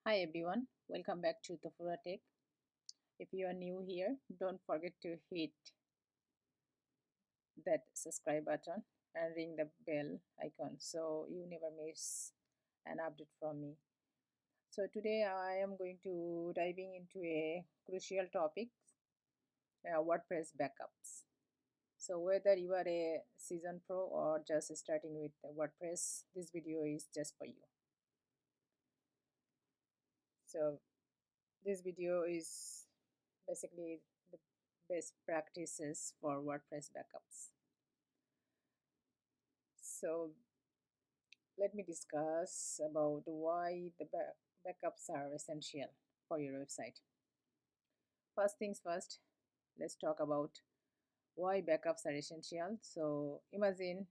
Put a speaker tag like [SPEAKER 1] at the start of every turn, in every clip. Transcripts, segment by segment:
[SPEAKER 1] Hi everyone, welcome back to the Tech. If you are new here, don't forget to hit that subscribe button and ring the bell icon so you never miss an update from me. So today I am going to diving into a crucial topic, WordPress backups. So whether you are a seasoned pro or just starting with WordPress, this video is just for you. So this video is basically the best practices for WordPress backups. So let me discuss about why the backups are essential for your website. First things first, let's talk about why backups are essential. So imagine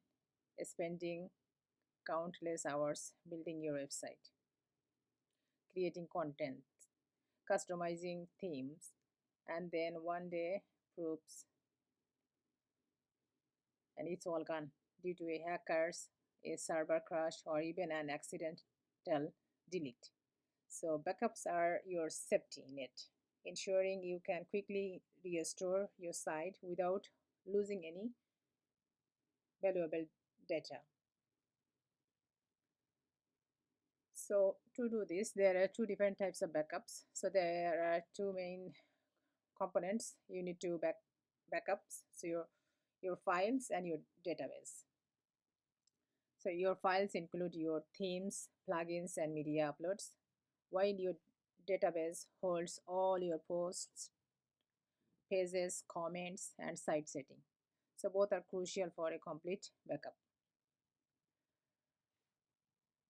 [SPEAKER 1] spending countless hours building your website, creating content, customizing themes, and then one day proofs and it's all gone due to a hackers, a server crash, or even an accidental delete. So backups are your safety net, ensuring you can quickly restore your site without losing any valuable data. So to do this, there are two different types of backups. So there are two main components you need to backups. So your files and your database. So your files include your themes, plugins, and media uploads, while your database holds all your posts, pages, comments, and site setting. So both are crucial for a complete backup.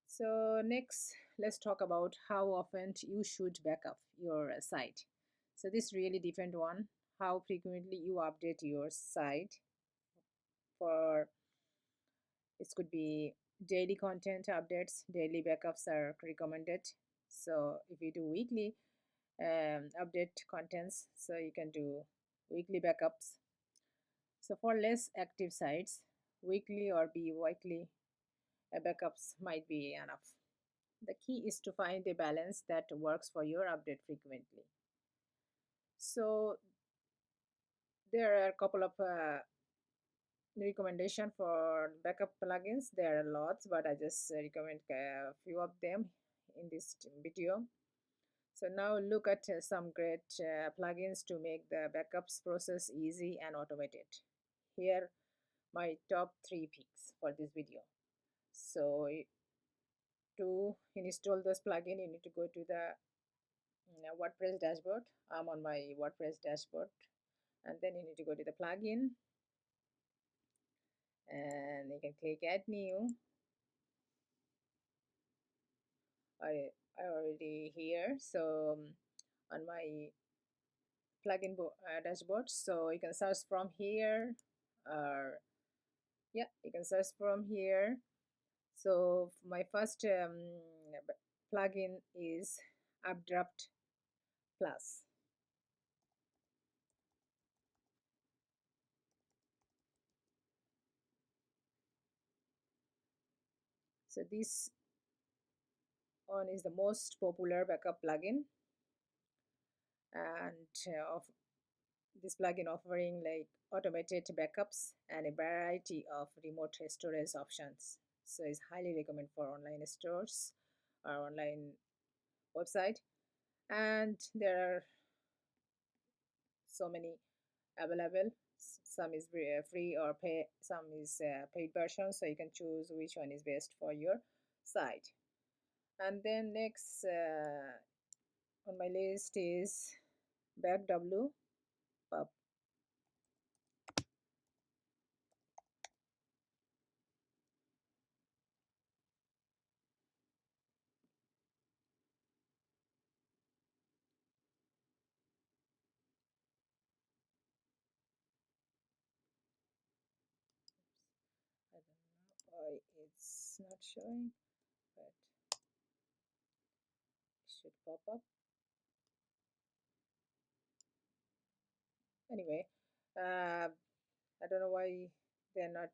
[SPEAKER 1] So next, let's talk about how often you should backup your site. So this really depends on how frequently you update your site. For it could be daily content updates, daily backups are recommended. So if you do weekly update contents, so you can do weekly backups. So for less active sites, weekly or bi-weekly backups might be enough. The key is to find a balance that works for your update frequently. So there are a couple of recommendation for backup plugins. There are lots, but I just recommend a few of them in this video. So now look at some great plugins to make the backups process easy and automated. Here my top 3 picks for this video. So to install this plugin, you need to go to the WordPress dashboard. I'm on my WordPress dashboard, and then you need to go to the plugin and you can click add new. I already here, so on my plugin dashboard, so you can search from here, or yeah, you can search from here. So my first plugin is Updraft Plus. So this one is the most popular backup plugin, and of this plugin offering like automated backups and a variety of remote storage options. So it's highly recommended for online stores or online website, and there are so many available. Some is free or pay, some is paid version, so you can choose which one is best for your site. And then next on my list is BackW Pub. I don't know why it's not showing, but it should pop up. Anyway, I don't know why they're not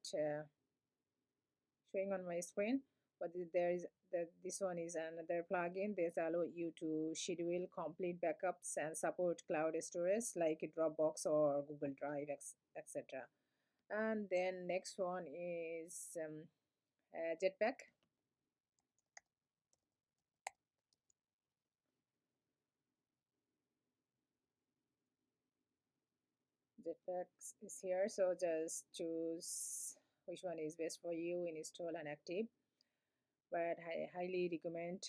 [SPEAKER 1] showing on my screen, but this one is another plugin that allow you to schedule complete backups and support cloud storage like Dropbox or Google Drive, etc. And then next one is Jetpack. Jetpack is here, so just choose which one is best for you, install and active. But I highly recommend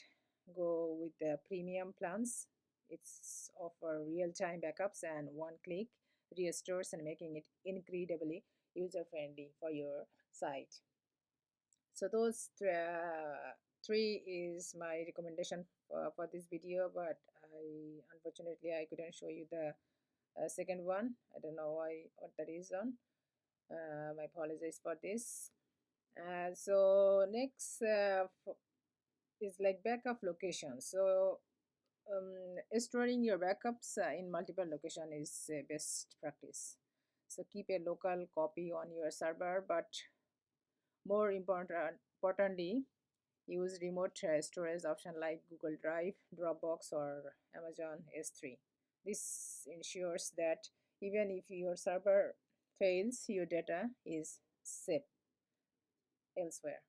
[SPEAKER 1] go with the premium plans. It's offer real-time backups and one-click restores and making it incredibly user-friendly for your site. So those three is my recommendation for this video, but unfortunately I couldn't show you the second one. I don't know why, what the reason. My apologies for this. So next is like backup location. So storing your backups in multiple location is best practice. So keep a local copy on your server, but more importantly, use remote storage option like Google Drive, Dropbox, or Amazon S3. This ensures that even if your server fails, your data is safe elsewhere.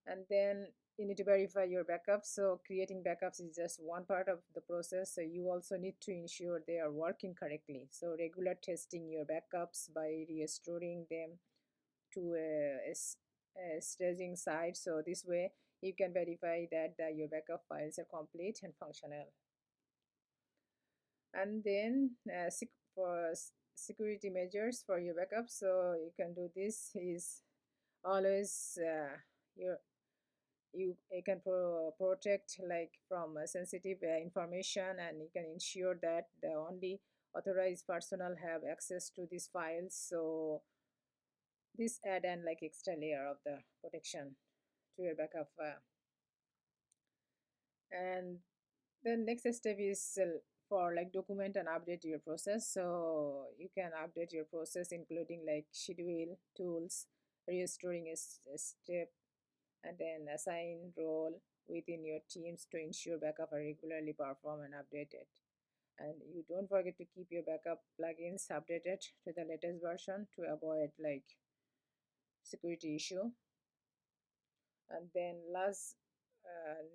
[SPEAKER 1] And then you need to verify your backups. So creating backups is just one part of the process, so you also need to ensure they are working correctly. So regular testing your backups by restoring them to a staging site, so this way you can verify that your backup files are complete and functional. And then for security measures for your backups, so you can do this is always your you can protect like from sensitive information, and you can ensure that the only authorized personnel have access to these files. So this add an like extra layer of the protection to your backup. And the next step is for like document and update your process. So you can update your process including like schedule tools, restoring a step, and then assign role within your teams to ensure backup are regularly performed and updated. And you don't forget to keep your backup plugins updated to the latest version to avoid like security issue. And then last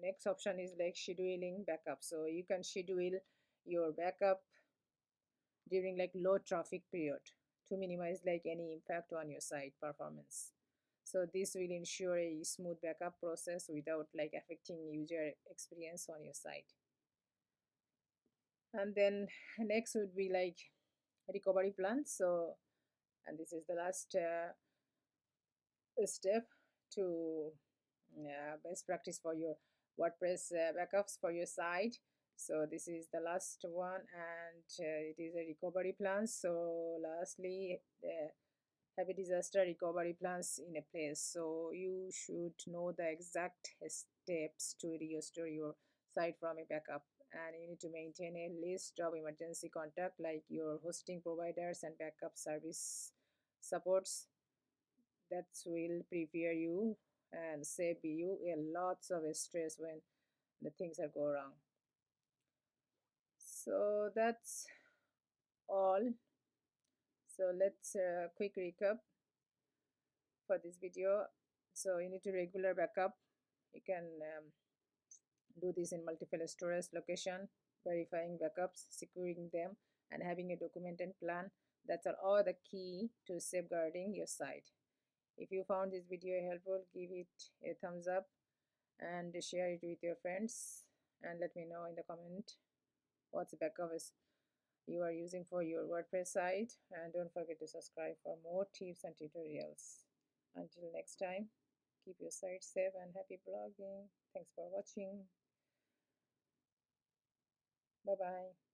[SPEAKER 1] next option is like scheduling backup. So you can schedule your backup during like low traffic period to minimize like any impact on your site performance. So this will ensure a smooth backup process without like affecting user experience on your site. And then next would be like recovery plans. So and this is the last step to best practice for your WordPress backups for your site. So this is the last one, and it is a recovery plan. So lastly, have a disaster recovery plans in a place. So you should know the exact steps to restore your site from a backup, and you need to maintain a list of emergency contact like your hosting providers and backup service supports. That will prepare you and save you a lots of stress when the things are go wrong. So that's all. So let's quick recap for this video. So you need to regular backup. You can do this in multiple storage location, verifying backups, securing them, and having a documented plan. That's all the key to safeguarding your site. If you found this video helpful, give it a thumbs up and share it with your friends, and let me know in the comment what's backup is you are using for your WordPress site, and don't forget to subscribe for more tips and tutorials. Until next time, keep your site safe and happy blogging. Thanks for watching. Bye bye.